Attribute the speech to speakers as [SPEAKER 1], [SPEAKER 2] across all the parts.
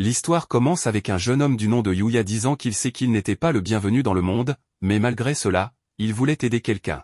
[SPEAKER 1] L'histoire commence avec un jeune homme du nom de Yuya disant qu'il sait qu'il n'était pas le bienvenu dans le monde, mais malgré cela, il voulait aider quelqu'un.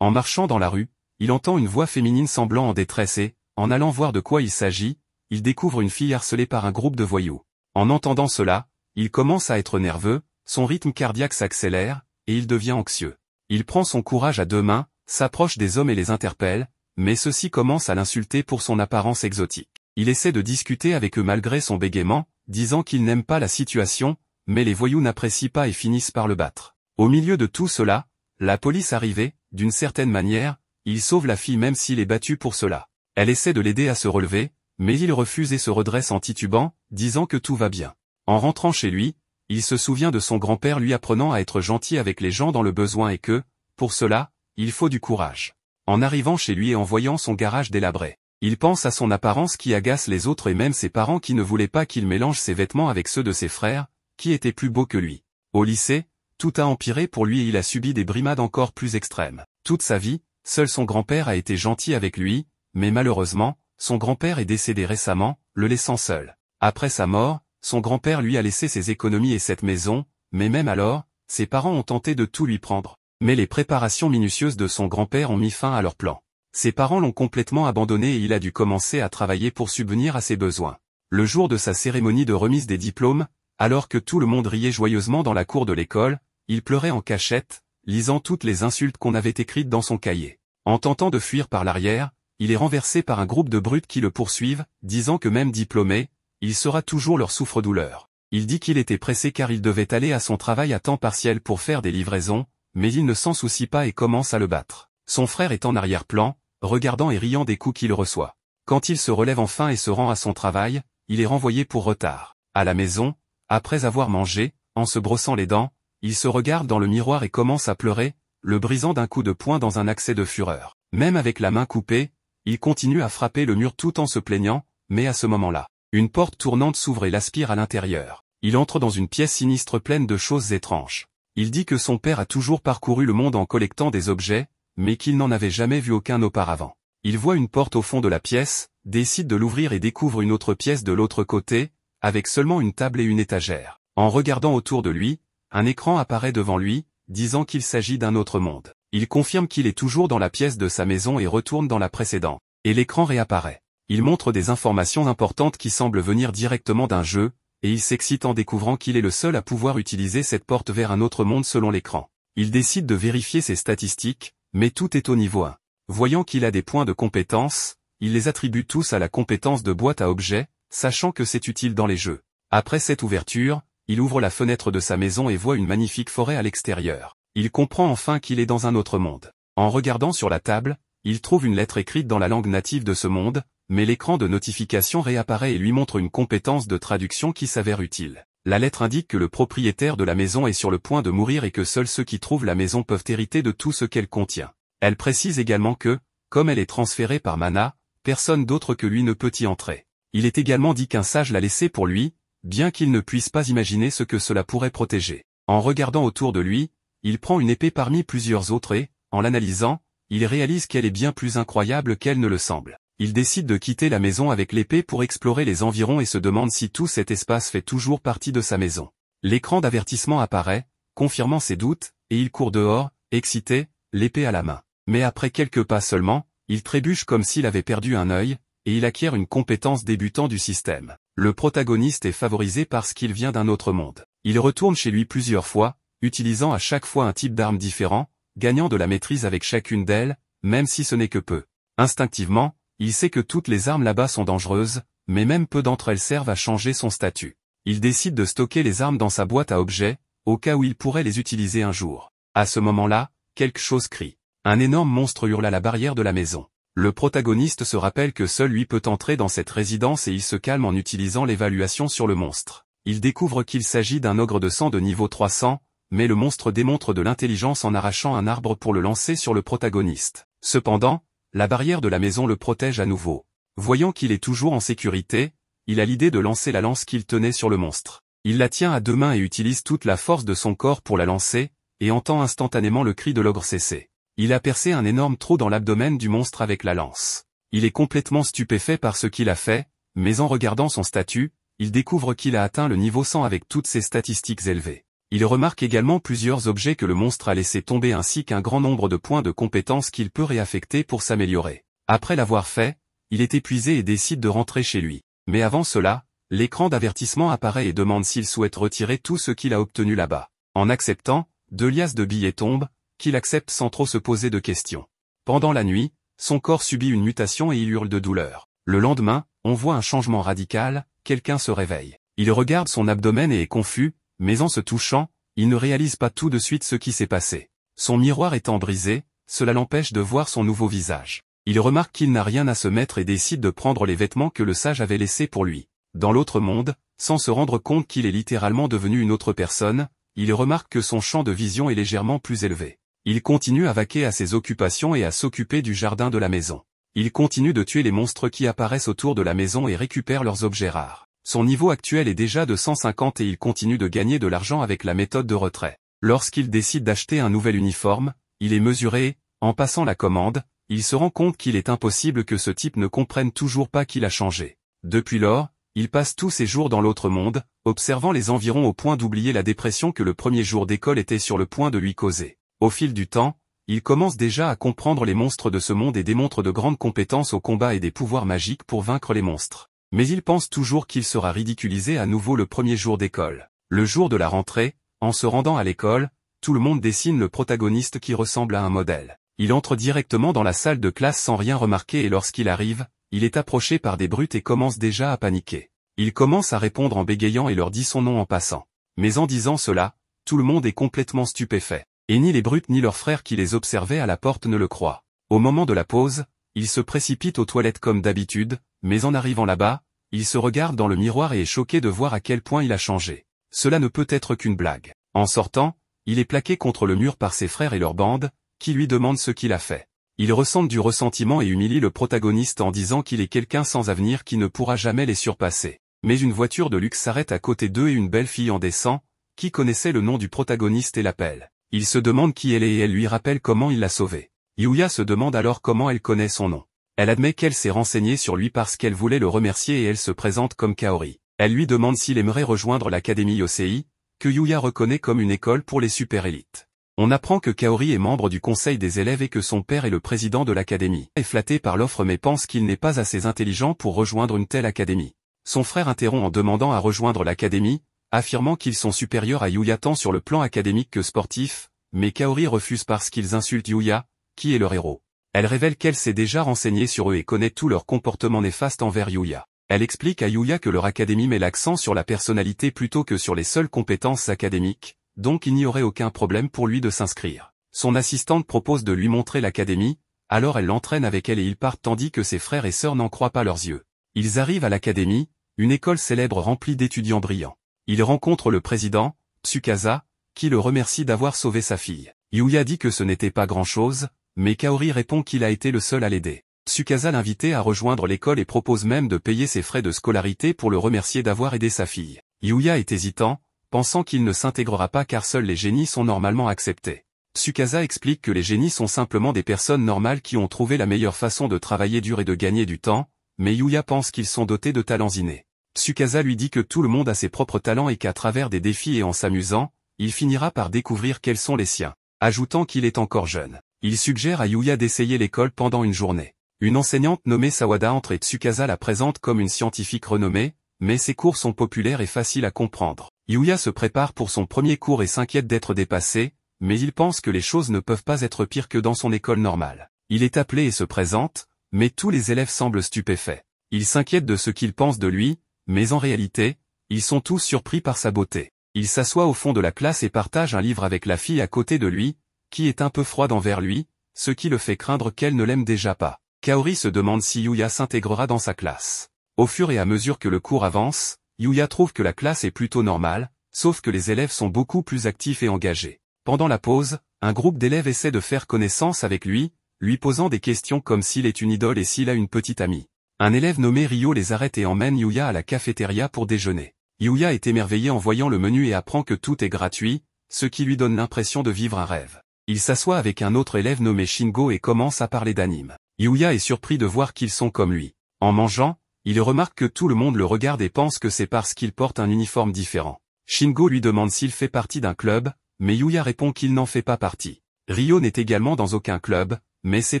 [SPEAKER 1] En marchant dans la rue, il entend une voix féminine semblant en détresse et, en allant voir de quoi il s'agit, il découvre une fille harcelée par un groupe de voyous. En entendant cela, il commence à être nerveux, son rythme cardiaque s'accélère, et il devient anxieux. Il prend son courage à deux mains, s'approche des hommes et les interpelle, mais ceux-ci commencent à l'insulter pour son apparence exotique. Il essaie de discuter avec eux malgré son bégaiement, disant qu'il n'aime pas la situation, mais les voyous n'apprécient pas et finissent par le battre. Au milieu de tout cela, la police arrivée, d'une certaine manière, il sauve la fille même s'il est battu pour cela. Elle essaie de l'aider à se relever, mais il refuse et se redresse en titubant, disant que tout va bien. En rentrant chez lui, il se souvient de son grand-père lui apprenant à être gentil avec les gens dans le besoin et que, pour cela, il faut du courage. En arrivant chez lui et en voyant son garage délabré, il pense à son apparence qui agace les autres et même ses parents qui ne voulaient pas qu'il mélange ses vêtements avec ceux de ses frères, qui étaient plus beaux que lui. Au lycée, tout a empiré pour lui et il a subi des brimades encore plus extrêmes. Toute sa vie, seul son grand-père a été gentil avec lui, mais malheureusement, son grand-père est décédé récemment, le laissant seul. Après sa mort, son grand-père lui a laissé ses économies et cette maison, mais même alors, ses parents ont tenté de tout lui prendre. Mais les préparations minutieuses de son grand-père ont mis fin à leur plan. Ses parents l'ont complètement abandonné et il a dû commencer à travailler pour subvenir à ses besoins. Le jour de sa cérémonie de remise des diplômes, alors que tout le monde riait joyeusement dans la cour de l'école, il pleurait en cachette, lisant toutes les insultes qu'on avait écrites dans son cahier. En tentant de fuir par l'arrière, il est renversé par un groupe de brutes qui le poursuivent, disant que même diplômé, il sera toujours leur souffre-douleur. Il dit qu'il était pressé car il devait aller à son travail à temps partiel pour faire des livraisons, mais il ne s'en soucie pas et commence à le battre. Son frère est en arrière-plan, regardant et riant des coups qu'il reçoit. Quand il se relève enfin et se rend à son travail, il est renvoyé pour retard. À la maison, après avoir mangé, en se brossant les dents, il se regarde dans le miroir et commence à pleurer, le brisant d'un coup de poing dans un accès de fureur. Même avec la main coupée, il continue à frapper le mur tout en se plaignant, mais à ce moment-là, une porte tournante s'ouvre et l'aspire à l'intérieur. Il entre dans une pièce sinistre pleine de choses étranges. Il dit que son père a toujours parcouru le monde en collectant des objets, mais qu'il n'en avait jamais vu aucun auparavant. Il voit une porte au fond de la pièce, décide de l'ouvrir et découvre une autre pièce de l'autre côté, avec seulement une table et une étagère. En regardant autour de lui, un écran apparaît devant lui, disant qu'il s'agit d'un autre monde. Il confirme qu'il est toujours dans la pièce de sa maison et retourne dans la précédente. Et l'écran réapparaît. Il montre des informations importantes qui semblent venir directement d'un jeu, et il s'excite en découvrant qu'il est le seul à pouvoir utiliser cette porte vers un autre monde selon l'écran. Il décide de vérifier ses statistiques, mais tout est au niveau 1. Voyant qu'il a des points de compétence, il les attribue tous à la compétence de boîte à objets, sachant que c'est utile dans les jeux. Après cette ouverture, il ouvre la fenêtre de sa maison et voit une magnifique forêt à l'extérieur. Il comprend enfin qu'il est dans un autre monde. En regardant sur la table, il trouve une lettre écrite dans la langue native de ce monde, mais l'écran de notification réapparaît et lui montre une compétence de traduction qui s'avère utile. La lettre indique que le propriétaire de la maison est sur le point de mourir et que seuls ceux qui trouvent la maison peuvent hériter de tout ce qu'elle contient. Elle précise également que, comme elle est transférée par Mana, personne d'autre que lui ne peut y entrer. Il est également dit qu'un sage l'a laissée pour lui, bien qu'il ne puisse pas imaginer ce que cela pourrait protéger. En regardant autour de lui, il prend une épée parmi plusieurs autres et, en l'analysant, il réalise qu'elle est bien plus incroyable qu'elle ne le semble. Il décide de quitter la maison avec l'épée pour explorer les environs et se demande si tout cet espace fait toujours partie de sa maison. L'écran d'avertissement apparaît, confirmant ses doutes, et il court dehors, excité, l'épée à la main. Mais après quelques pas seulement, il trébuche comme s'il avait perdu un œil, et il acquiert une compétence débutant du système. Le protagoniste est favorisé parce qu'il vient d'un autre monde. Il retourne chez lui plusieurs fois, utilisant à chaque fois un type d'arme différent, gagnant de la maîtrise avec chacune d'elles, même si ce n'est que peu. Instinctivement, il sait que toutes les armes là-bas sont dangereuses, mais même peu d'entre elles servent à changer son statut. Il décide de stocker les armes dans sa boîte à objets, au cas où il pourrait les utiliser un jour. À ce moment-là, quelque chose crie. Un énorme monstre hurle à la barrière de la maison. Le protagoniste se rappelle que seul lui peut entrer dans cette résidence et il se calme en utilisant l'évaluation sur le monstre. Il découvre qu'il s'agit d'un ogre de sang de niveau 300, mais le monstre démontre de l'intelligence en arrachant un arbre pour le lancer sur le protagoniste. Cependant, la barrière de la maison le protège à nouveau. Voyant qu'il est toujours en sécurité, il a l'idée de lancer la lance qu'il tenait sur le monstre. Il la tient à deux mains et utilise toute la force de son corps pour la lancer, et entend instantanément le cri de l'ogre cesser. Il a percé un énorme trou dans l'abdomen du monstre avec la lance. Il est complètement stupéfait par ce qu'il a fait, mais en regardant son statut, il découvre qu'il a atteint le niveau 100 avec toutes ses statistiques élevées. Il remarque également plusieurs objets que le monstre a laissé tomber ainsi qu'un grand nombre de points de compétences qu'il peut réaffecter pour s'améliorer. Après l'avoir fait, il est épuisé et décide de rentrer chez lui. Mais avant cela, l'écran d'avertissement apparaît et demande s'il souhaite retirer tout ce qu'il a obtenu là-bas. En acceptant, 2 liasses de billets tombent, qu'il accepte sans trop se poser de questions. Pendant la nuit, son corps subit une mutation et il hurle de douleur. Le lendemain, on voit un changement radical, quelqu'un se réveille. Il regarde son abdomen et est confus, mais en se touchant, il ne réalise pas tout de suite ce qui s'est passé. Son miroir étant brisé, cela l'empêche de voir son nouveau visage. Il remarque qu'il n'a rien à se mettre et décide de prendre les vêtements que le sage avait laissés pour lui. Dans l'autre monde, sans se rendre compte qu'il est littéralement devenu une autre personne, il remarque que son champ de vision est légèrement plus élevé. Il continue à vaquer à ses occupations et à s'occuper du jardin de la maison. Il continue de tuer les monstres qui apparaissent autour de la maison et récupère leurs objets rares. Son niveau actuel est déjà de 150 et il continue de gagner de l'argent avec la méthode de retrait. Lorsqu'il décide d'acheter un nouvel uniforme, il est mesuré et, en passant la commande, il se rend compte qu'il est impossible que ce type ne comprenne toujours pas qu'il a changé. Depuis lors, il passe tous ses jours dans l'autre monde, observant les environs au point d'oublier la dépression que le premier jour d'école était sur le point de lui causer. Au fil du temps, il commence déjà à comprendre les monstres de ce monde et démontre de grandes compétences au combat et des pouvoirs magiques pour vaincre les monstres. Mais il pense toujours qu'il sera ridiculisé à nouveau le premier jour d'école. Le jour de la rentrée, en se rendant à l'école, tout le monde dessine le protagoniste qui ressemble à un modèle. Il entre directement dans la salle de classe sans rien remarquer et lorsqu'il arrive, il est approché par des brutes et commence déjà à paniquer. Il commence à répondre en bégayant et leur dit son nom en passant. Mais en disant cela, tout le monde est complètement stupéfait. Et ni les brutes ni leurs frères qui les observaient à la porte ne le croient. Au moment de la pause, il se précipite aux toilettes comme d'habitude, mais en arrivant là-bas, il se regarde dans le miroir et est choqué de voir à quel point il a changé. Cela ne peut être qu'une blague. En sortant, il est plaqué contre le mur par ses frères et leur bande, qui lui demandent ce qu'il a fait. Il ressent du ressentiment et humilie le protagoniste en disant qu'il est quelqu'un sans avenir qui ne pourra jamais les surpasser. Mais une voiture de luxe s'arrête à côté d'eux et une belle fille en descend, qui connaissait le nom du protagoniste et l'appelle. Il se demande qui elle est et elle lui rappelle comment il l'a sauvée. Yuya se demande alors comment elle connaît son nom. Elle admet qu'elle s'est renseignée sur lui parce qu'elle voulait le remercier et elle se présente comme Kaori. Elle lui demande s'il aimerait rejoindre l'académie Yosei, que Yuya reconnaît comme une école pour les super-élites. On apprend que Kaori est membre du conseil des élèves et que son père est le président de l'académie. Il est flatté par l'offre mais pense qu'il n'est pas assez intelligent pour rejoindre une telle académie. Son frère interrompt en demandant à rejoindre l'académie, affirmant qu'ils sont supérieurs à Yuya tant sur le plan académique que sportif, mais Kaori refuse parce qu'ils insultent Yuya, qui est leur héros. Elle révèle qu'elle s'est déjà renseignée sur eux et connaît tout leur comportement néfaste envers Yuya. Elle explique à Yuya que leur académie met l'accent sur la personnalité plutôt que sur les seules compétences académiques, donc il n'y aurait aucun problème pour lui de s'inscrire. Son assistante propose de lui montrer l'académie, alors elle l'entraîne avec elle et ils partent tandis que ses frères et sœurs n'en croient pas leurs yeux. Ils arrivent à l'académie, une école célèbre remplie d'étudiants brillants. Ils rencontrent le président, Tsukasa, qui le remercie d'avoir sauvé sa fille. Yuya dit que ce n'était pas grand-chose, mais Kaori répond qu'il a été le seul à l'aider. Tsukasa l'invite à rejoindre l'école et propose même de payer ses frais de scolarité pour le remercier d'avoir aidé sa fille. Yuya est hésitant, pensant qu'il ne s'intégrera pas car seuls les génies sont normalement acceptés. Tsukasa explique que les génies sont simplement des personnes normales qui ont trouvé la meilleure façon de travailler dur et de gagner du temps, mais Yuya pense qu'ils sont dotés de talents innés. Tsukasa lui dit que tout le monde a ses propres talents et qu'à travers des défis et en s'amusant, il finira par découvrir quels sont les siens, ajoutant qu'il est encore jeune. Il suggère à Yuya d'essayer l'école pendant une journée. Une enseignante nommée Sawada entre et Tsukasa la présente comme une scientifique renommée, mais ses cours sont populaires et faciles à comprendre. Yuya se prépare pour son premier cours et s'inquiète d'être dépassé, mais il pense que les choses ne peuvent pas être pires que dans son école normale. Il est appelé et se présente, mais tous les élèves semblent stupéfaits. Il s'inquiète de ce qu'ils pensent de lui, mais en réalité, ils sont tous surpris par sa beauté. Il s'assoit au fond de la classe et partage un livre avec la fille à côté de lui, qui est un peu froide envers lui, ce qui le fait craindre qu'elle ne l'aime déjà pas. Kaori se demande si Yuya s'intégrera dans sa classe. Au fur et à mesure que le cours avance, Yuya trouve que la classe est plutôt normale, sauf que les élèves sont beaucoup plus actifs et engagés. Pendant la pause, un groupe d'élèves essaie de faire connaissance avec lui posant des questions comme s'il est une idole et s'il a une petite amie. Un élève nommé Ryo les arrête et emmène Yuya à la cafétéria pour déjeuner. Yuya est émerveillé en voyant le menu et apprend que tout est gratuit, ce qui lui donne l'impression de vivre un rêve. Il s'assoit avec un autre élève nommé Shingo et commence à parler d'anime. Yuya est surpris de voir qu'ils sont comme lui. En mangeant, Il remarque que tout le monde le regarde et pense que c'est parce qu'il porte un uniforme différent. Shingo lui demande s'il fait partie d'un club, mais Yuya répond qu'il n'en fait pas partie. Ryo n'est également dans aucun club, mais c'est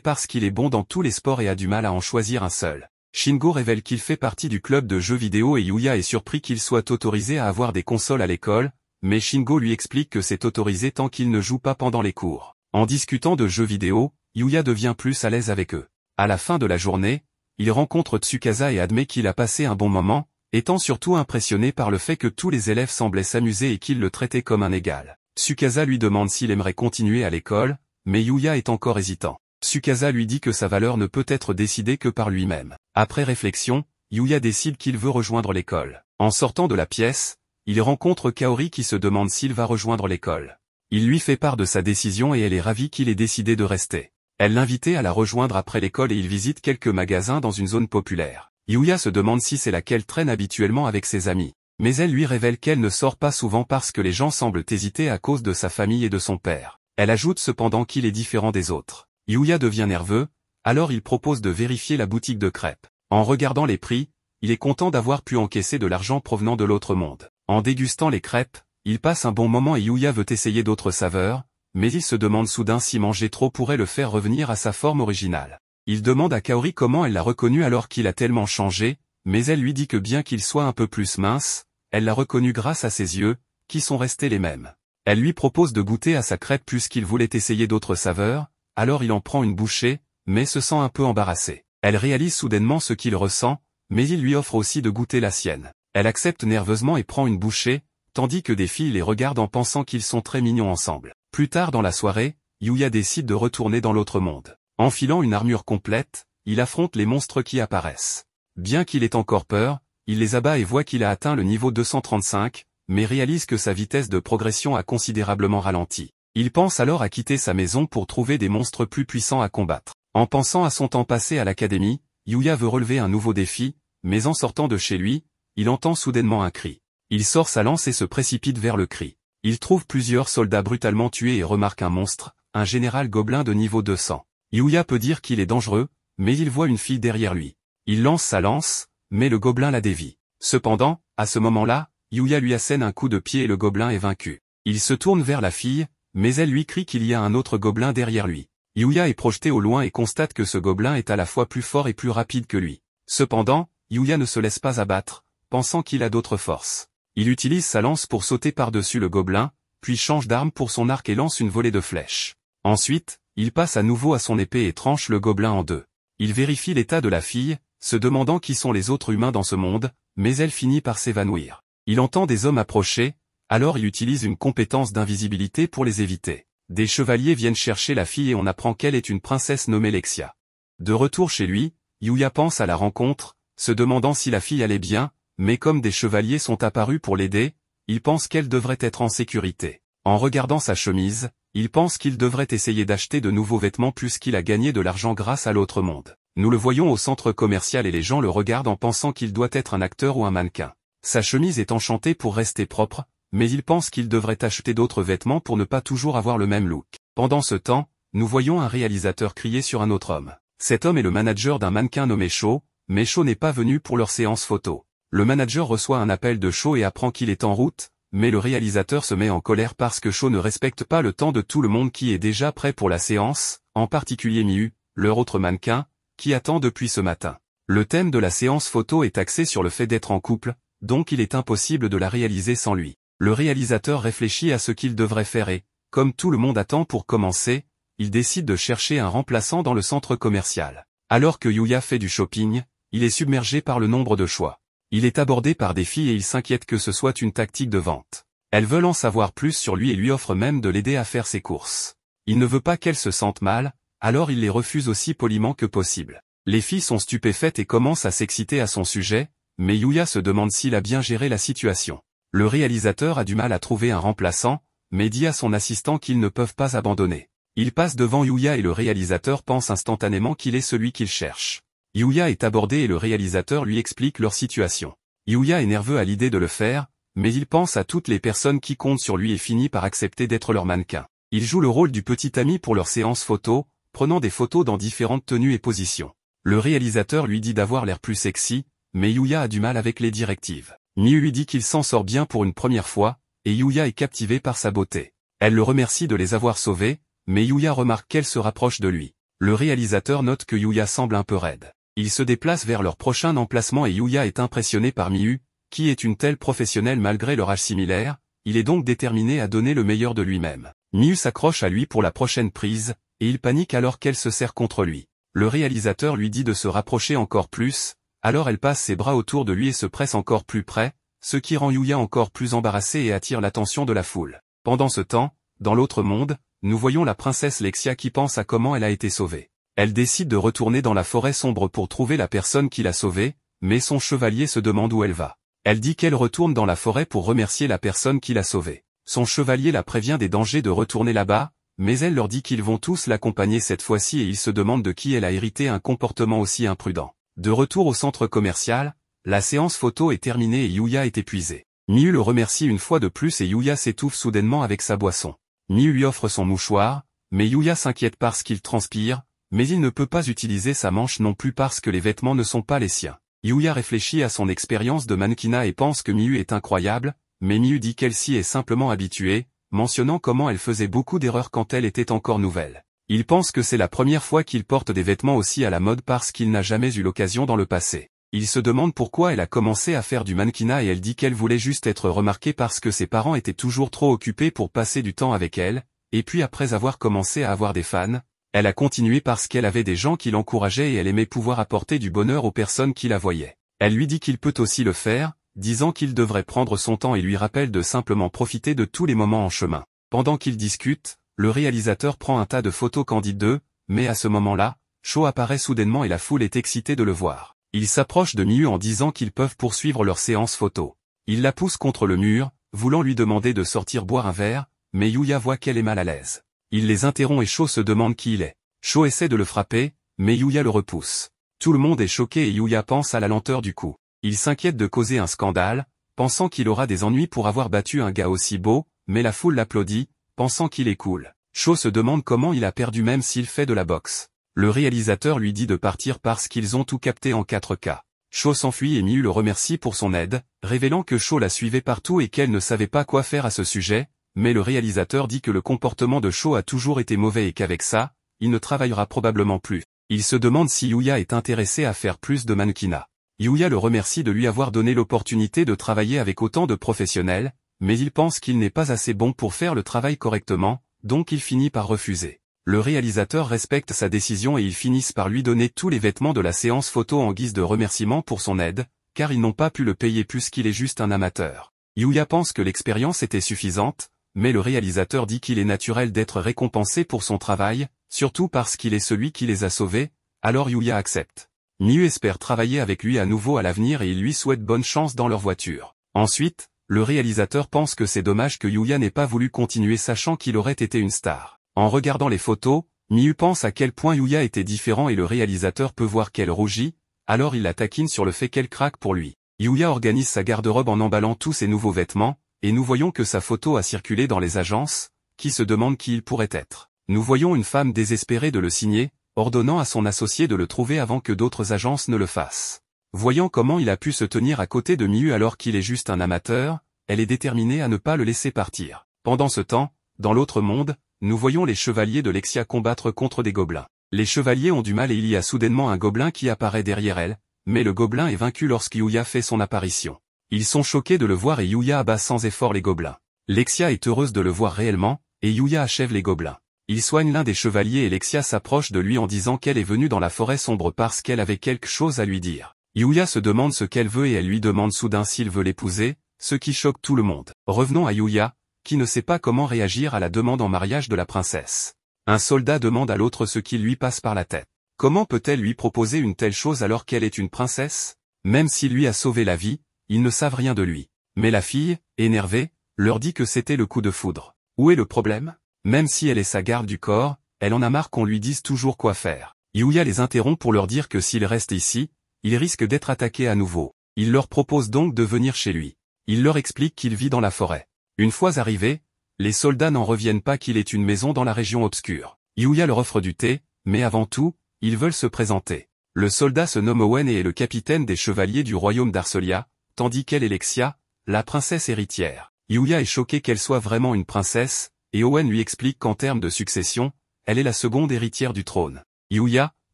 [SPEAKER 1] parce qu'il est bon dans tous les sports et a du mal à en choisir un seul. Shingo révèle qu'il fait partie du club de jeux vidéo et Yuya est surpris qu'il soit autorisé à avoir des consoles à l'école, mais Shingo lui explique que c'est autorisé tant qu'il ne joue pas pendant les cours. En discutant de jeux vidéo, Yuya devient plus à l'aise avec eux. À la fin de la journée, il rencontre Tsukasa et admet qu'il a passé un bon moment, étant surtout impressionné par le fait que tous les élèves semblaient s'amuser et qu'ils le traitaient comme un égal. Tsukasa lui demande s'il aimerait continuer à l'école, mais Yuya est encore hésitant. Tsukasa lui dit que sa valeur ne peut être décidée que par lui-même. Après réflexion, Yuya décide qu'il veut rejoindre l'école. En sortant de la pièce, il rencontre Kaori qui se demande s'il va rejoindre l'école. Il lui fait part de sa décision et elle est ravie qu'il ait décidé de rester. Elle l'invitait à la rejoindre après l'école et ils visitent quelques magasins dans une zone populaire. Yuya se demande si c'est là qu'elle traîne habituellement avec ses amis. Mais elle lui révèle qu'elle ne sort pas souvent parce que les gens semblent hésiter à cause de sa famille et de son père. Elle ajoute cependant qu'il est différent des autres. Yuya devient nerveux, alors il propose de vérifier la boutique de crêpes. En regardant les prix, il est content d'avoir pu encaisser de l'argent provenant de l'autre monde. En dégustant les crêpes, il passe un bon moment et Yuya veut essayer d'autres saveurs, mais il se demande soudain si manger trop pourrait le faire revenir à sa forme originale. Il demande à Kaori comment elle l'a reconnu alors qu'il a tellement changé, mais elle lui dit que bien qu'il soit un peu plus mince, elle l'a reconnu grâce à ses yeux, qui sont restés les mêmes. Elle lui propose de goûter à sa crêpe puisqu'il voulait essayer d'autres saveurs, alors il en prend une bouchée, mais se sent un peu embarrassé. Elle réalise soudainement ce qu'il ressent, mais il lui offre aussi de goûter la sienne. Elle accepte nerveusement et prend une bouchée, tandis que des filles les regardent en pensant qu'ils sont très mignons ensemble. Plus tard dans la soirée, Yuya décide de retourner dans l'autre monde. Enfilant une armure complète, il affronte les monstres qui apparaissent. Bien qu'il ait encore peur, il les abat et voit qu'il a atteint le niveau 235, mais réalise que sa vitesse de progression a considérablement ralenti. Il pense alors à quitter sa maison pour trouver des monstres plus puissants à combattre. En pensant à son temps passé à l'académie, Yuya veut relever un nouveau défi, mais en sortant de chez lui, il entend soudainement un cri. Il sort sa lance et se précipite vers le cri. Il trouve plusieurs soldats brutalement tués et remarque un monstre, un général gobelin de niveau 200. Yuya peut dire qu'il est dangereux, mais il voit une fille derrière lui. Il lance sa lance, mais le gobelin la dévie. Cependant, à ce moment-là, Yuya lui assène un coup de pied et le gobelin est vaincu. Il se tourne vers la fille, mais elle lui crie qu'il y a un autre gobelin derrière lui. Yuya est projeté au loin et constate que ce gobelin est à la fois plus fort et plus rapide que lui. Cependant, Yuya ne se laisse pas abattre, pensant qu'il a d'autres forces. Il utilise sa lance pour sauter par-dessus le gobelin, puis change d'arme pour son arc et lance une volée de flèches. Ensuite, il passe à nouveau à son épée et tranche le gobelin en deux. Il vérifie l'état de la fille, se demandant qui sont les autres humains dans ce monde, mais elle finit par s'évanouir. Il entend des hommes approcher, alors il utilise une compétence d'invisibilité pour les éviter. Des chevaliers viennent chercher la fille et on apprend qu'elle est une princesse nommée Lexia. De retour chez lui, Yuya pense à la rencontre, se demandant si la fille allait bien, mais comme des chevaliers sont apparus pour l'aider, il pense qu'elle devrait être en sécurité. En regardant sa chemise, il pense qu'il devrait essayer d'acheter de nouveaux vêtements puisqu'il a gagné de l'argent grâce à l'autre monde. Nous le voyons au centre commercial et les gens le regardent en pensant qu'il doit être un acteur ou un mannequin. Sa chemise est enchantée pour rester propre, mais il pense qu'il devrait acheter d'autres vêtements pour ne pas toujours avoir le même look. Pendant ce temps, nous voyons un réalisateur crier sur un autre homme. Cet homme est le manager d'un mannequin nommé Sho, mais Sho n'est pas venu pour leur séance photo. Le manager reçoit un appel de Sho et apprend qu'il est en route, mais le réalisateur se met en colère parce que Sho ne respecte pas le temps de tout le monde qui est déjà prêt pour la séance, en particulier Miu, leur autre mannequin, qui attend depuis ce matin. Le thème de la séance photo est axé sur le fait d'être en couple, donc il est impossible de la réaliser sans lui. Le réalisateur réfléchit à ce qu'il devrait faire et, comme tout le monde attend pour commencer, il décide de chercher un remplaçant dans le centre commercial. Alors que Yuya fait du shopping, il est submergé par le nombre de choix. Il est abordé par des filles et il s'inquiète que ce soit une tactique de vente. Elles veulent en savoir plus sur lui et lui offrent même de l'aider à faire ses courses. Il ne veut pas qu'elles se sentent mal, alors il les refuse aussi poliment que possible. Les filles sont stupéfaites et commencent à s'exciter à son sujet, mais Yuya se demande s'il a bien géré la situation. Le réalisateur a du mal à trouver un remplaçant, mais dit à son assistant qu'ils ne peuvent pas abandonner. Il passe devant Yuya et le réalisateur pense instantanément qu'il est celui qu'il cherche. Yuya est abordé et le réalisateur lui explique leur situation. Yuya est nerveux à l'idée de le faire, mais il pense à toutes les personnes qui comptent sur lui et finit par accepter d'être leur mannequin. Il joue le rôle du petit ami pour leur séance photo, prenant des photos dans différentes tenues et positions. Le réalisateur lui dit d'avoir l'air plus sexy, mais Yuya a du mal avec les directives. Miu lui dit qu'il s'en sort bien pour une première fois, et Yuya est captivé par sa beauté. Elle le remercie de les avoir sauvés, mais Yuya remarque qu'elle se rapproche de lui. Le réalisateur note que Yuya semble un peu raide. Ils se déplacent vers leur prochain emplacement et Yuya est impressionné par Miu, qui est une telle professionnelle malgré leur âge similaire, il est donc déterminé à donner le meilleur de lui-même. Miu s'accroche à lui pour la prochaine prise, et il panique alors qu'elle se serre contre lui. Le réalisateur lui dit de se rapprocher encore plus, alors elle passe ses bras autour de lui et se presse encore plus près, ce qui rend Yuya encore plus embarrassé et attire l'attention de la foule. Pendant ce temps, dans l'autre monde, nous voyons la princesse Lexia qui pense à comment elle a été sauvée. Elle décide de retourner dans la forêt sombre pour trouver la personne qui l'a sauvée, mais son chevalier se demande où elle va. Elle dit qu'elle retourne dans la forêt pour remercier la personne qui l'a sauvée. Son chevalier la prévient des dangers de retourner là-bas, mais elle leur dit qu'ils vont tous l'accompagner cette fois-ci et ils se demandent de qui elle a hérité un comportement aussi imprudent. De retour au centre commercial, la séance photo est terminée et Yuya est épuisé. Miu le remercie une fois de plus et Yuya s'étouffe soudainement avec sa boisson. Miu lui offre son mouchoir, mais Yuya s'inquiète parce qu'il transpire, mais il ne peut pas utiliser sa manche non plus parce que les vêtements ne sont pas les siens. Yuya réfléchit à son expérience de mannequinat et pense que Miu est incroyable, mais Miu dit qu'elle s'y est simplement habituée, mentionnant comment elle faisait beaucoup d'erreurs quand elle était encore nouvelle. Il pense que c'est la première fois qu'il porte des vêtements aussi à la mode parce qu'il n'a jamais eu l'occasion dans le passé. Il se demande pourquoi elle a commencé à faire du mannequinat et elle dit qu'elle voulait juste être remarquée parce que ses parents étaient toujours trop occupés pour passer du temps avec elle, et puis après avoir commencé à avoir des fans, elle a continué parce qu'elle avait des gens qui l'encourageaient et elle aimait pouvoir apporter du bonheur aux personnes qui la voyaient. Elle lui dit qu'il peut aussi le faire, disant qu'il devrait prendre son temps et lui rappelle de simplement profiter de tous les moments en chemin. Pendant qu'ils discutent, le réalisateur prend un tas de photos candides d'eux, mais à ce moment-là, Sho apparaît soudainement et la foule est excitée de le voir. Il s'approche de Miu en disant qu'ils peuvent poursuivre leur séance photo. Il la pousse contre le mur, voulant lui demander de sortir boire un verre, mais Yuya voit qu'elle est mal à l'aise. Il les interrompt et Sho se demande qui il est. Sho essaie de le frapper, mais Yuya le repousse. Tout le monde est choqué et Yuya pense à la lenteur du coup. Il s'inquiète de causer un scandale, pensant qu'il aura des ennuis pour avoir battu un gars aussi beau, mais la foule l'applaudit, pensant qu'il est cool. Sho se demande comment il a perdu même s'il fait de la boxe. Le réalisateur lui dit de partir parce qu'ils ont tout capté en 4K. Sho s'enfuit et Miu le remercie pour son aide, révélant que Sho la suivait partout et qu'elle ne savait pas quoi faire à ce sujet, mais le réalisateur dit que le comportement de Sho a toujours été mauvais et qu'avec ça, il ne travaillera probablement plus. Il se demande si Yuya est intéressé à faire plus de mannequinat. Yuya le remercie de lui avoir donné l'opportunité de travailler avec autant de professionnels, mais il pense qu'il n'est pas assez bon pour faire le travail correctement, donc il finit par refuser. Le réalisateur respecte sa décision et ils finissent par lui donner tous les vêtements de la séance photo en guise de remerciement pour son aide, car ils n'ont pas pu le payer puisqu'il est juste un amateur. Yuya pense que l'expérience était suffisante, mais le réalisateur dit qu'il est naturel d'être récompensé pour son travail, surtout parce qu'il est celui qui les a sauvés, alors Yuya accepte. Miu espère travailler avec lui à nouveau à l'avenir et il lui souhaite bonne chance dans leur voiture. Ensuite, le réalisateur pense que c'est dommage que Yuya n'ait pas voulu continuer sachant qu'il aurait été une star. En regardant les photos, Miu pense à quel point Yuya était différent et le réalisateur peut voir qu'elle rougit, alors il la taquine sur le fait qu'elle craque pour lui. Yuya organise sa garde-robe en emballant tous ses nouveaux vêtements, et nous voyons que sa photo a circulé dans les agences, qui se demandent qui il pourrait être. Nous voyons une femme désespérée de le signer, ordonnant à son associé de le trouver avant que d'autres agences ne le fassent. Voyant comment il a pu se tenir à côté de Miu alors qu'il est juste un amateur, elle est déterminée à ne pas le laisser partir. Pendant ce temps, dans l'autre monde, nous voyons les chevaliers de Lexia combattre contre des gobelins. Les chevaliers ont du mal et il y a soudainement un gobelin qui apparaît derrière elle, mais le gobelin est vaincu lorsque Yuya fait son apparition. Ils sont choqués de le voir et Yuya abat sans effort les gobelins. Lexia est heureuse de le voir réellement, et Yuya achève les gobelins. Il soigne l'un des chevaliers et Lexia s'approche de lui en disant qu'elle est venue dans la forêt sombre parce qu'elle avait quelque chose à lui dire. Yuya se demande ce qu'elle veut et elle lui demande soudain s'il veut l'épouser, ce qui choque tout le monde. Revenons à Yuya, qui ne sait pas comment réagir à la demande en mariage de la princesse. Un soldat demande à l'autre ce qui lui passe par la tête. Comment peut-elle lui proposer une telle chose alors qu'elle est une princesse? Même s'il lui a sauvé la vie, ils ne savent rien de lui. Mais la fille, énervée, leur dit que c'était le coup de foudre. Où est le problème? Même si elle est sa garde du corps, elle en a marre qu'on lui dise toujours quoi faire. Yuya les interrompt pour leur dire que s'il reste ici, il risque d'être attaqué à nouveau. Il leur propose donc de venir chez lui. Il leur explique qu'il vit dans la forêt. Une fois arrivé, les soldats n'en reviennent pas qu'il ait une maison dans la région obscure. Yuya leur offre du thé, mais avant tout, ils veulent se présenter. Le soldat se nomme Owen et est le capitaine des chevaliers du royaume d'Arcelia, tandis qu'elle est Lexia, la princesse héritière. Yuya est choquée qu'elle soit vraiment une princesse, et Owen lui explique qu'en termes de succession, elle est la seconde héritière du trône. Yuya,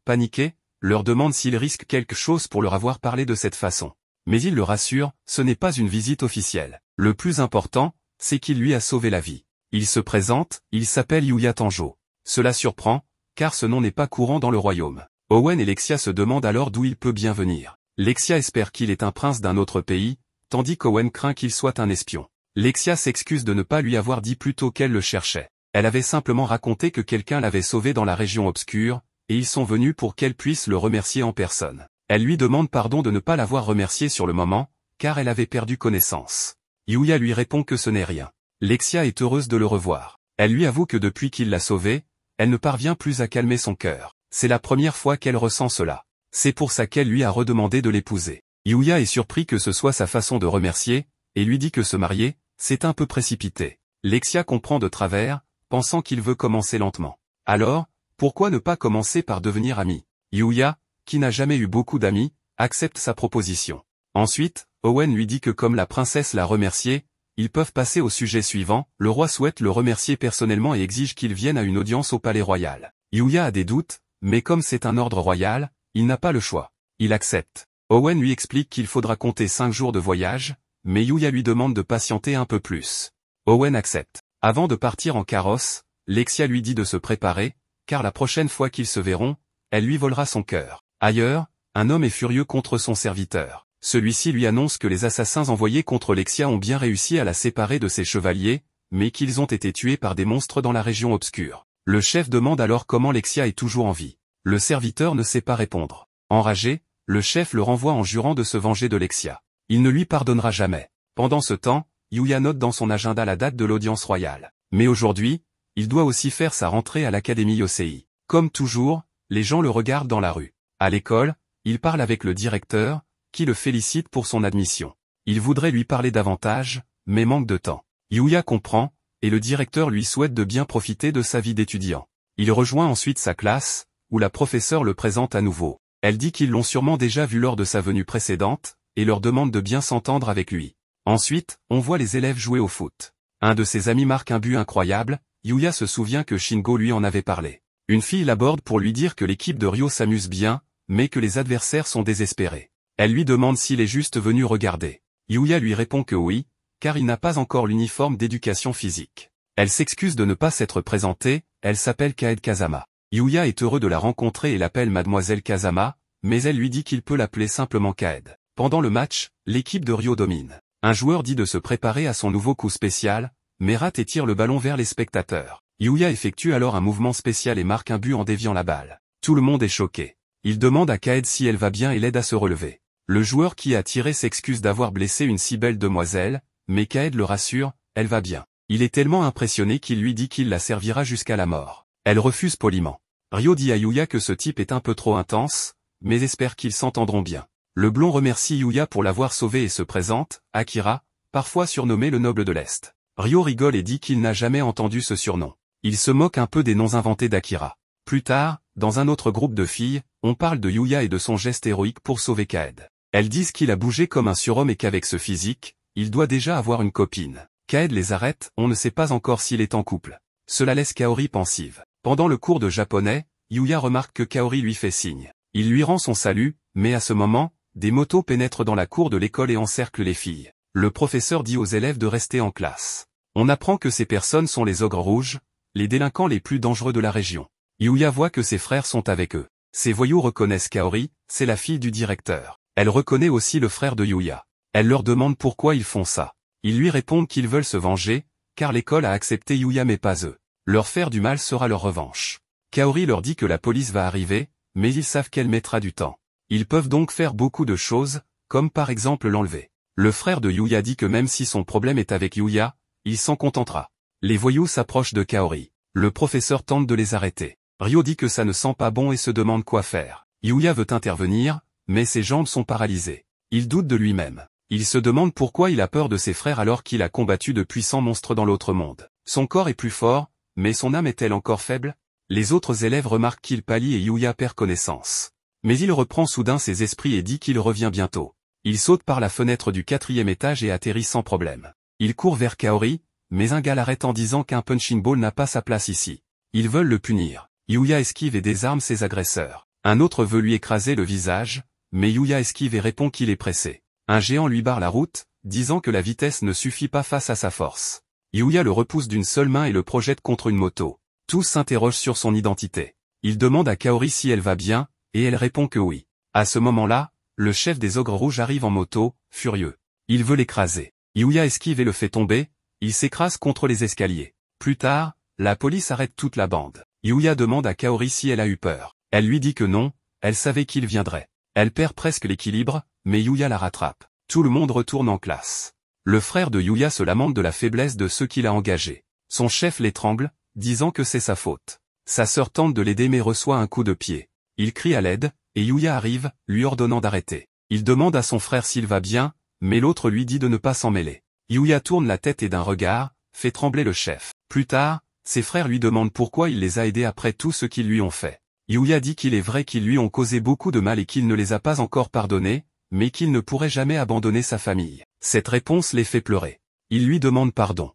[SPEAKER 1] paniqué, leur demande s'il risque quelque chose pour leur avoir parlé de cette façon. Mais il le rassure, ce n'est pas une visite officielle. Le plus important, c'est qu'il lui a sauvé la vie. Il se présente, il s'appelle Yuya Tanjo. Cela surprend, car ce nom n'est pas courant dans le royaume. Owen et Lexia se demandent alors d'où il peut bien venir. Lexia espère qu'il est un prince d'un autre pays, tandis qu'Owen craint qu'il soit un espion. Lexia s'excuse de ne pas lui avoir dit plus tôt qu'elle le cherchait. Elle avait simplement raconté que quelqu'un l'avait sauvé dans la région obscure, et ils sont venus pour qu'elle puisse le remercier en personne. Elle lui demande pardon de ne pas l'avoir remercié sur le moment, car elle avait perdu connaissance. Yuya lui répond que ce n'est rien. Lexia est heureuse de le revoir. Elle lui avoue que depuis qu'il l'a sauvée, elle ne parvient plus à calmer son cœur. C'est la première fois qu'elle ressent cela. C'est pour ça qu'elle lui a redemandé de l'épouser. Yuya est surpris que ce soit sa façon de remercier, et lui dit que se marier, c'est un peu précipité. Lexia comprend de travers, pensant qu'il veut commencer lentement. Alors, pourquoi ne pas commencer par devenir amis? Yuya, qui n'a jamais eu beaucoup d'amis, accepte sa proposition. Ensuite, Owen lui dit que comme la princesse l'a remercié, ils peuvent passer au sujet suivant. Le roi souhaite le remercier personnellement et exige qu'il vienne à une audience au palais royal. Yuya a des doutes, mais comme c'est un ordre royal, il n'a pas le choix. Il accepte. Owen lui explique qu'il faudra compter 5 jours de voyage, mais Yuya lui demande de patienter un peu plus. Owen accepte. Avant de partir en carrosse, Lexia lui dit de se préparer, car la prochaine fois qu'ils se verront, elle lui volera son cœur. Ailleurs, un homme est furieux contre son serviteur. Celui-ci lui annonce que les assassins envoyés contre Lexia ont bien réussi à la séparer de ses chevaliers, mais qu'ils ont été tués par des monstres dans la région obscure. Le chef demande alors comment Lexia est toujours en vie. Le serviteur ne sait pas répondre. Enragé, le chef le renvoie en jurant de se venger de Lexia. Il ne lui pardonnera jamais. Pendant ce temps, Yuya note dans son agenda la date de l'audience royale. Mais aujourd'hui, il doit aussi faire sa rentrée à l'Académie Yosei. Comme toujours, les gens le regardent dans la rue. À l'école, il parle avec le directeur, qui le félicite pour son admission. Il voudrait lui parler davantage, mais manque de temps. Yuya comprend, et le directeur lui souhaite de bien profiter de sa vie d'étudiant. Il rejoint ensuite sa classe, où la professeure le présente à nouveau. Elle dit qu'ils l'ont sûrement déjà vu lors de sa venue précédente, et leur demande de bien s'entendre avec lui. Ensuite, on voit les élèves jouer au foot. Un de ses amis marque un but incroyable, Yuya se souvient que Shingo lui en avait parlé. Une fille l'aborde pour lui dire que l'équipe de Ryo s'amuse bien, mais que les adversaires sont désespérés. Elle lui demande s'il est juste venu regarder. Yuya lui répond que oui, car il n'a pas encore l'uniforme d'éducation physique. Elle s'excuse de ne pas s'être présentée, elle s'appelle Kaed Kazama. Yuya est heureux de la rencontrer et l'appelle Mademoiselle Kazama, mais elle lui dit qu'il peut l'appeler simplement Kaed. Pendant le match, l'équipe de Ryo domine. Un joueur dit de se préparer à son nouveau coup spécial, mais rate et tire le ballon vers les spectateurs. Yuya effectue alors un mouvement spécial et marque un but en déviant la balle. Tout le monde est choqué. Il demande à Kaed si elle va bien et l'aide à se relever. Le joueur qui a tiré s'excuse d'avoir blessé une si belle demoiselle, mais Kaed le rassure, elle va bien. Il est tellement impressionné qu'il lui dit qu'il la servira jusqu'à la mort. Elle refuse poliment. Ryo dit à Yuya que ce type est un peu trop intense, mais espère qu'ils s'entendront bien. Le blond remercie Yuya pour l'avoir sauvé et se présente, Akira, parfois surnommé le noble de l'Est. Ryo rigole et dit qu'il n'a jamais entendu ce surnom. Il se moque un peu des noms inventés d'Akira. Plus tard, dans un autre groupe de filles, on parle de Yuya et de son geste héroïque pour sauver Kaed. Elles disent qu'il a bougé comme un surhomme et qu'avec ce physique, il doit déjà avoir une copine. Kaed les arrête, on ne sait pas encore s'il est en couple. Cela laisse Kaori pensive. Pendant le cours de japonais, Yuya remarque que Kaori lui fait signe. Il lui rend son salut, mais à ce moment, des motos pénètrent dans la cour de l'école et encerclent les filles. Le professeur dit aux élèves de rester en classe. On apprend que ces personnes sont les ogres rouges, les délinquants les plus dangereux de la région. Yuya voit que ses frères sont avec eux. Ces voyous reconnaissent Kaori, c'est la fille du directeur. Elle reconnaît aussi le frère de Yuya. Elle leur demande pourquoi ils font ça. Ils lui répondent qu'ils veulent se venger, car l'école a accepté Yuya mais pas eux. Leur faire du mal sera leur revanche. Kaori leur dit que la police va arriver, mais ils savent qu'elle mettra du temps. Ils peuvent donc faire beaucoup de choses, comme par exemple l'enlever. Le frère de Yuya dit que même si son problème est avec Yuya, il s'en contentera. Les voyous s'approchent de Kaori. Le professeur tente de les arrêter. Ryo dit que ça ne sent pas bon et se demande quoi faire. Yuya veut intervenir, mais ses jambes sont paralysées. Il doute de lui-même. Il se demande pourquoi il a peur de ses frères alors qu'il a combattu de puissants monstres dans l'autre monde. Son corps est plus fort, mais son âme est-elle encore faible? Les autres élèves remarquent qu'il pâlit et Yuya perd connaissance. Mais il reprend soudain ses esprits et dit qu'il revient bientôt. Il saute par la fenêtre du 4e étage et atterrit sans problème. Il court vers Kaori, mais un gars l'arrête en disant qu'un punching ball n'a pas sa place ici. Ils veulent le punir. Yuya esquive et désarme ses agresseurs. Un autre veut lui écraser le visage, mais Yuya esquive et répond qu'il est pressé. Un géant lui barre la route, disant que la vitesse ne suffit pas face à sa force. Yuya le repousse d'une seule main et le projette contre une moto. Tous s'interrogent sur son identité. Il demande à Kaori si elle va bien, et elle répond que oui. À ce moment-là, le chef des ogres rouges arrive en moto, furieux. Il veut l'écraser. Yuya esquive et le fait tomber, il s'écrase contre les escaliers. Plus tard, la police arrête toute la bande. Yuya demande à Kaori si elle a eu peur. Elle lui dit que non, elle savait qu'il viendrait. Elle perd presque l'équilibre, mais Yuya la rattrape. Tout le monde retourne en classe. Le frère de Yuya se lamente de la faiblesse de ceux qu'il a engagés. Son chef l'étrangle, disant que c'est sa faute. Sa sœur tente de l'aider mais reçoit un coup de pied. Il crie à l'aide, et Yuya arrive, lui ordonnant d'arrêter. Il demande à son frère s'il va bien, mais l'autre lui dit de ne pas s'en mêler. Yuya tourne la tête et d'un regard, fait trembler le chef. Plus tard, ses frères lui demandent pourquoi il les a aidés après tout ce qu'ils lui ont fait. Yuya dit qu'il est vrai qu'ils lui ont causé beaucoup de mal et qu'il ne les a pas encore pardonnés, mais qu'il ne pourrait jamais abandonner sa famille. Cette réponse les fait pleurer. Il lui demande pardon.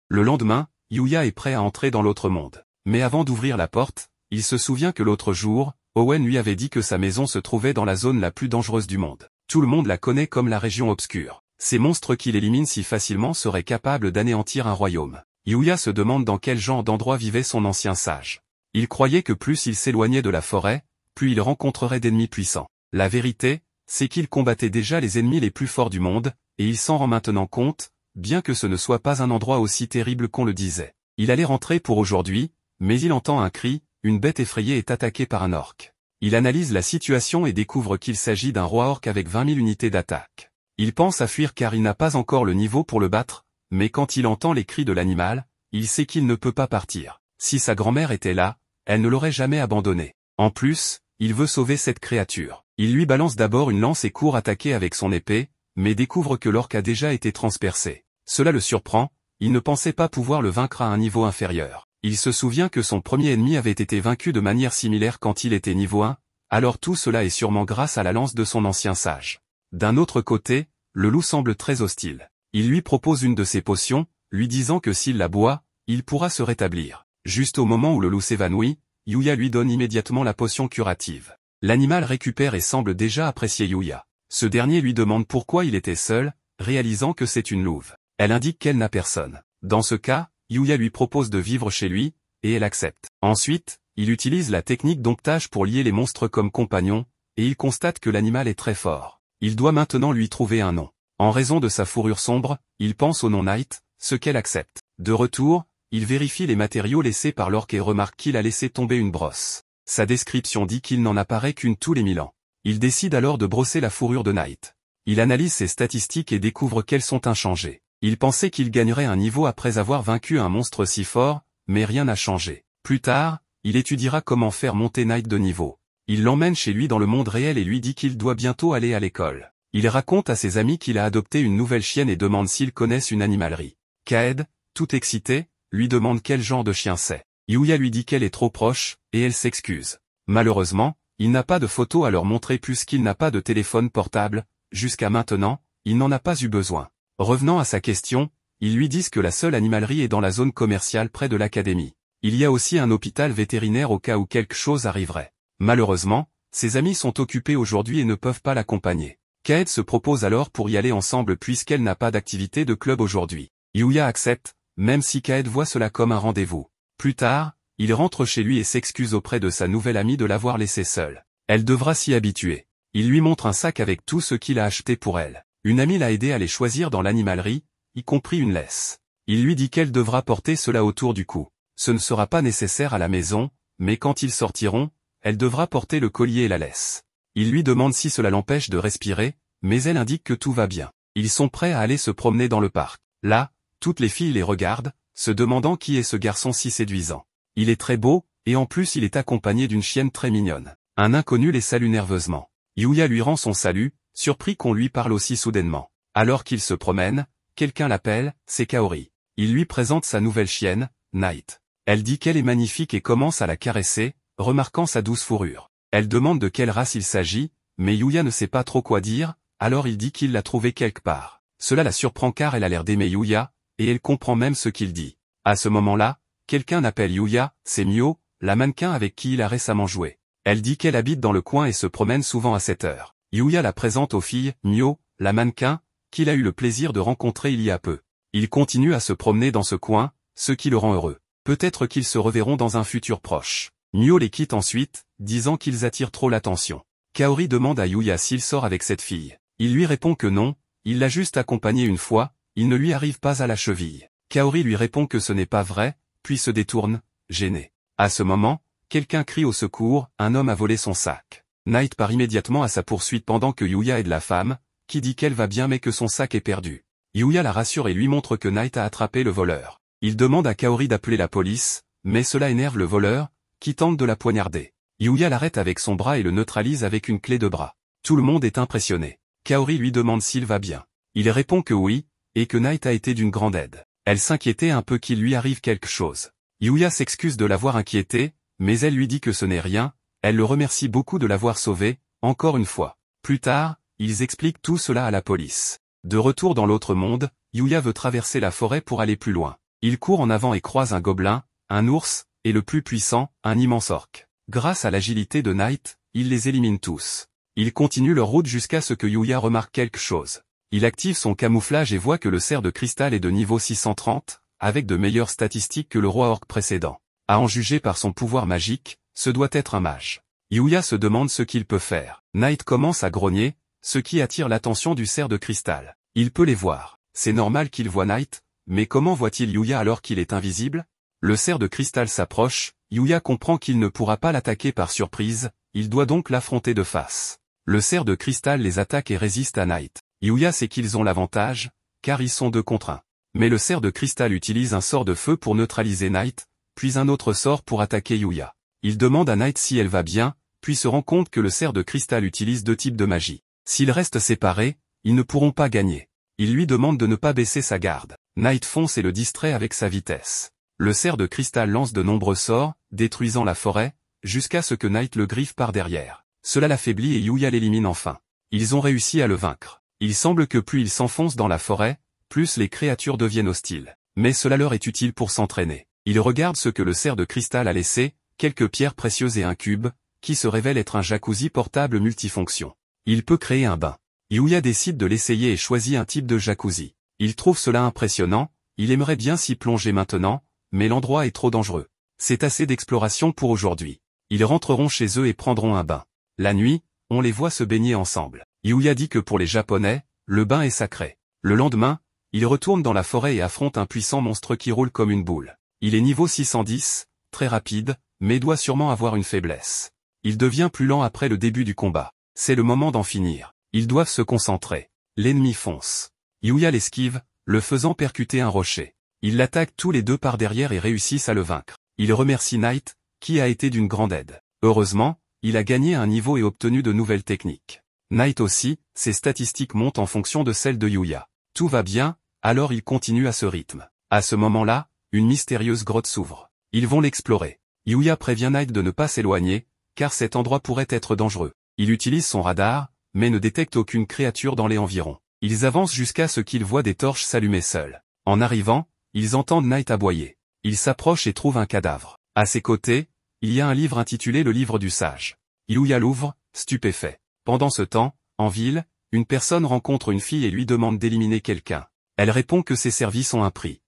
[SPEAKER 1] Le lendemain, Yuya est prêt à entrer dans l'autre monde. Mais avant d'ouvrir la porte, il se souvient que l'autre jour, Owen lui avait dit que sa maison se trouvait dans la zone la plus dangereuse du monde. Tout le monde la connaît comme la région obscure. Ces monstres qu'il élimine si facilement seraient capables d'anéantir un royaume. Yuya se demande dans quel genre d'endroit vivait son ancien sage. Il croyait que plus il s'éloignait de la forêt, plus il rencontrerait d'ennemis puissants. La vérité, c'est qu'il combattait déjà les ennemis les plus forts du monde, et il s'en rend maintenant compte, bien que ce ne soit pas un endroit aussi terrible qu'on le disait. Il allait rentrer pour aujourd'hui, mais il entend un cri, une bête effrayée est attaquée par un orc. Il analyse la situation et découvre qu'il s'agit d'un roi orc avec 20 000 unités d'attaque. Il pense à fuir car il n'a pas encore le niveau pour le battre, mais quand il entend les cris de l'animal, il sait qu'il ne peut pas partir. Si sa grand-mère était là, elle ne l'aurait jamais abandonné. En plus, il veut sauver cette créature. Il lui balance d'abord une lance et court attaquer avec son épée, mais découvre que l'orc a déjà été transpercé. Cela le surprend, il ne pensait pas pouvoir le vaincre à un niveau inférieur. Il se souvient que son premier ennemi avait été vaincu de manière similaire quand il était niveau 1, alors tout cela est sûrement grâce à la lance de son ancien sage. D'un autre côté, le loup semble très hostile. Il lui propose une de ses potions, lui disant que s'il la boit, il pourra se rétablir. Juste au moment où le loup s'évanouit, Yuya lui donne immédiatement la potion curative. L'animal récupère et semble déjà apprécier Yuya. Ce dernier lui demande pourquoi il était seul, réalisant que c'est une louve. Elle indique qu'elle n'a personne. Dans ce cas, Yuya lui propose de vivre chez lui, et elle accepte. Ensuite, il utilise la technique domptage pour lier les monstres comme compagnons, et il constate que l'animal est très fort. Il doit maintenant lui trouver un nom. En raison de sa fourrure sombre, il pense au nom Night, ce qu'elle accepte. De retour, il vérifie les matériaux laissés par l'orc et remarque qu'il a laissé tomber une brosse. Sa description dit qu'il n'en apparaît qu'une tous les 1000 ans. Il décide alors de brosser la fourrure de Night. Il analyse ses statistiques et découvre qu'elles sont inchangées. Il pensait qu'il gagnerait un niveau après avoir vaincu un monstre si fort, mais rien n'a changé. Plus tard, il étudiera comment faire monter Night de niveau. Il l'emmène chez lui dans le monde réel et lui dit qu'il doit bientôt aller à l'école. Il raconte à ses amis qu'il a adopté une nouvelle chienne et demande s'ils connaissent une animalerie. Kaed, tout excité, lui demande quel genre de chien c'est. Yuya lui dit qu'elle est trop proche, et elle s'excuse. Malheureusement, il n'a pas de photo à leur montrer puisqu'il n'a pas de téléphone portable, jusqu'à maintenant, il n'en a pas eu besoin. Revenant à sa question, ils lui disent que la seule animalerie est dans la zone commerciale près de l'académie. Il y a aussi un hôpital vétérinaire au cas où quelque chose arriverait. Malheureusement, ses amis sont occupés aujourd'hui et ne peuvent pas l'accompagner. Kaed se propose alors pour y aller ensemble puisqu'elle n'a pas d'activité de club aujourd'hui. Yuya accepte, même si Kaed voit cela comme un rendez-vous. Plus tard, il rentre chez lui et s'excuse auprès de sa nouvelle amie de l'avoir laissée seule. Elle devra s'y habituer. Il lui montre un sac avec tout ce qu'il a acheté pour elle. Une amie l'a aidé à les choisir dans l'animalerie, y compris une laisse. Il lui dit qu'elle devra porter cela autour du cou. Ce ne sera pas nécessaire à la maison, mais quand ils sortiront, elle devra porter le collier et la laisse. Il lui demande si cela l'empêche de respirer, mais elle indique que tout va bien. Ils sont prêts à aller se promener dans le parc. Là, toutes les filles les regardent, se demandant qui est ce garçon si séduisant. Il est très beau, et en plus il est accompagné d'une chienne très mignonne. Un inconnu les salue nerveusement. Yuya lui rend son salut, surpris qu'on lui parle aussi soudainement. Alors qu'il se promène, quelqu'un l'appelle, c'est Kaori. Il lui présente sa nouvelle chienne, Night. Elle dit qu'elle est magnifique et commence à la caresser, remarquant sa douce fourrure. Elle demande de quelle race il s'agit, mais Yuya ne sait pas trop quoi dire, alors il dit qu'il l'a trouvée quelque part. Cela la surprend car elle a l'air d'aimer Yuya, et elle comprend même ce qu'il dit. À ce moment-là, quelqu'un appelle Yuya, c'est Mio, la mannequin avec qui il a récemment joué. Elle dit qu'elle habite dans le coin et se promène souvent à cette heure. Yuya la présente aux filles, Mio, la mannequin, qu'il a eu le plaisir de rencontrer il y a peu. Il continue à se promener dans ce coin, ce qui le rend heureux. Peut-être qu'ils se reverront dans un futur proche. Mio les quitte ensuite, disant qu'ils attirent trop l'attention. Kaori demande à Yuya s'il sort avec cette fille. Il lui répond que non, il l'a juste accompagnée une fois, il ne lui arrive pas à la cheville. Kaori lui répond que ce n'est pas vrai, puis se détourne, gêné. À ce moment, quelqu'un crie au secours, un homme a volé son sac. Night part immédiatement à sa poursuite pendant que Yuya aide la femme, qui dit qu'elle va bien mais que son sac est perdu. Yuya la rassure et lui montre que Night a attrapé le voleur. Il demande à Kaori d'appeler la police, mais cela énerve le voleur, qui tente de la poignarder. Yuya l'arrête avec son bras et le neutralise avec une clé de bras. Tout le monde est impressionné. Kaori lui demande s'il va bien. Il répond que oui, et que Night a été d'une grande aide. Elle s'inquiétait un peu qu'il lui arrive quelque chose. Yuya s'excuse de l'avoir inquiété, mais elle lui dit que ce n'est rien, elle le remercie beaucoup de l'avoir sauvé, encore une fois. Plus tard, ils expliquent tout cela à la police. De retour dans l'autre monde, Yuya veut traverser la forêt pour aller plus loin. Il court en avant et croise un gobelin, un ours, et le plus puissant, un immense orc. Grâce à l'agilité de Night, il les élimine tous. Ils continuent leur route jusqu'à ce que Yuya remarque quelque chose. Il active son camouflage et voit que le cerf de cristal est de niveau 630, avec de meilleures statistiques que le roi orc précédent. À en juger par son pouvoir magique, ce doit être un mage. Yuya se demande ce qu'il peut faire. Night commence à grogner, ce qui attire l'attention du cerf de cristal. Il peut les voir. C'est normal qu'il voit Night, mais comment voit-il Yuya alors qu'il est invisible? Le cerf de cristal s'approche, Yuya comprend qu'il ne pourra pas l'attaquer par surprise, il doit donc l'affronter de face. Le cerf de cristal les attaque et résiste à Night. Yuya sait qu'ils ont l'avantage, car ils sont 2 contre 1. Mais le cerf de cristal utilise un sort de feu pour neutraliser Night, puis un autre sort pour attaquer Yuya. Il demande à Night si elle va bien, puis se rend compte que le cerf de cristal utilise 2 types de magie. S'ils restent séparés, ils ne pourront pas gagner. Il lui demande de ne pas baisser sa garde. Night fonce et le distrait avec sa vitesse. Le cerf de cristal lance de nombreux sorts, détruisant la forêt, jusqu'à ce que Night le griffe par derrière. Cela l'affaiblit et Yuya l'élimine enfin. Ils ont réussi à le vaincre. Il semble que plus ils s'enfoncent dans la forêt, plus les créatures deviennent hostiles. Mais cela leur est utile pour s'entraîner. Ils regardent ce que le cerf de cristal a laissé, quelques pierres précieuses et un cube, qui se révèle être un jacuzzi portable multifonction. Il peut créer un bain. Yuya décide de l'essayer et choisit un type de jacuzzi. Il trouve cela impressionnant, il aimerait bien s'y plonger maintenant, mais l'endroit est trop dangereux. C'est assez d'exploration pour aujourd'hui. Ils rentreront chez eux et prendront un bain. La nuit, on les voit se baigner ensemble. Yuya dit que pour les Japonais, le bain est sacré. Le lendemain, il retourne dans la forêt et affronte un puissant monstre qui roule comme une boule. Il est niveau 610, très rapide, mais doit sûrement avoir une faiblesse. Il devient plus lent après le début du combat. C'est le moment d'en finir. Ils doivent se concentrer. L'ennemi fonce. Yuya l'esquive, le faisant percuter un rocher. Ils l'attaquent tous les deux par derrière et réussissent à le vaincre. Il remercie Night, qui a été d'une grande aide. Heureusement, il a gagné un niveau et obtenu de nouvelles techniques. Night aussi, ses statistiques montent en fonction de celles de Yuya. Tout va bien, alors il continue à ce rythme. À ce moment-là, une mystérieuse grotte s'ouvre. Ils vont l'explorer. Yuya prévient Night de ne pas s'éloigner, car cet endroit pourrait être dangereux. Il utilise son radar, mais ne détecte aucune créature dans les environs. Ils avancent jusqu'à ce qu'ils voient des torches s'allumer seules. En arrivant, ils entendent Night aboyer. Ils s'approchent et trouvent un cadavre. À ses côtés, il y a un livre intitulé Le Livre du Sage. Yuya l'ouvre, stupéfait. Pendant ce temps, en ville, une personne rencontre une fille et lui demande d'éliminer quelqu'un. Elle répond que ses services ont un prix.